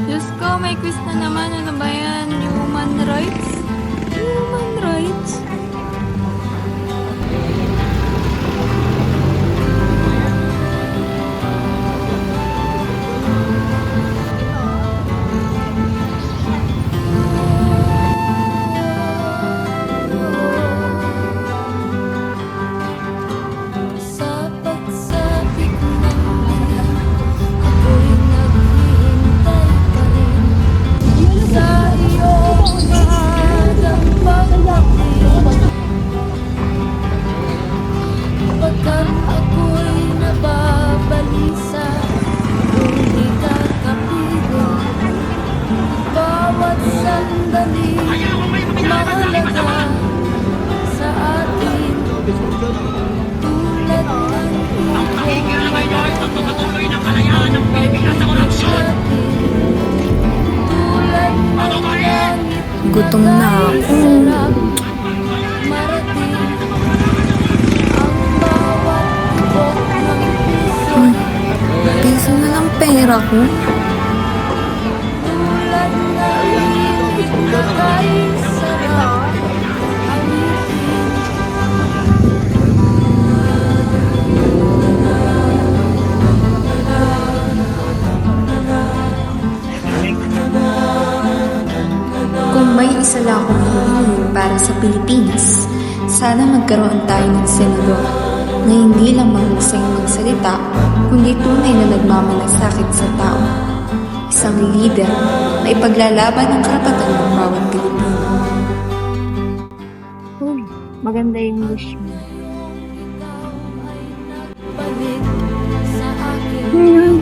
Diyos ko, may quiz na naman. Ano ba yan? Human rights? Human rights? Sa pagsapit ng dilim, ako'y naghihintay pa rin sa iyong maagang pagdating. Pagkat ako'y nababalisa kung di ka kapiling, bawat sandali mahalaga sa atin. Tulad ng Pagpapatuloy ng kalayaan ng Pilipinas sa korupsyon. tulad ng langit Gutom na ako. sarap marating ang bawat tibok ng piso. Piso na lang pera ko. Tulad ng ibig na kay sarap amitin. Kung may isa lang akong hihingin para sa Pilipinas, sana magkaroon tayo ng senador na hindi lang mahusay magsalita, kundi tunay na nagmamalasakit sa tao. Isang leader na ipaglalaban ang karapatan ng bawat Pilipino. Uy, maganda yung wish mo. Balik sa aking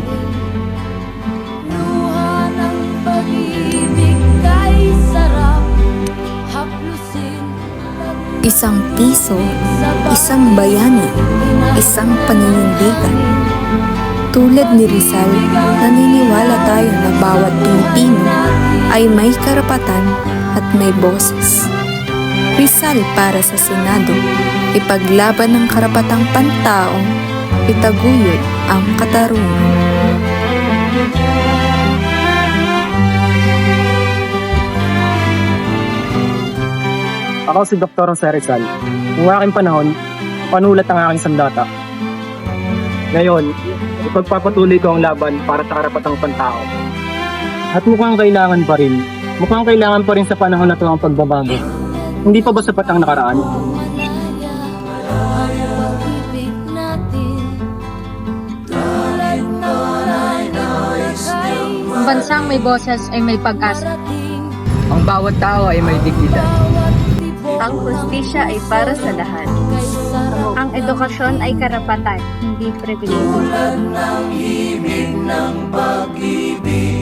luha ng pag-ibig kay sarap haplusin. Isang piso, isang bayani, isang paninindigan. Tulad ni Rizal, naniniwala tayo na bawat Pilipino ay may karapatan at may boses. Rizal para sa Senado, ipaglaban ang karapatang pantaong, itaguyod ang katarungan. Ako si Dr. Jose Rizal. Noong aking panahon, panulat ang aking sandata. Ngayon, ipagpapatuloy ko ang laban para sa karapatang pantao. At mukhang kailangan pa rin sa panahon na ito ang pagbabago. Hindi pa ba sapat ang nakaraan? Pag-ibig natin tulad ng nanay kay Ang bansang may boses ay may pag-asa. sarating. Ang bawat tao ay may dignidad. Bawat tibok Ang hustisya ay para sa lahat. kay sarap. Ang edukasyon ay karapatan, hindi pribilehiyo. Tulad ng himig ng pag-ibig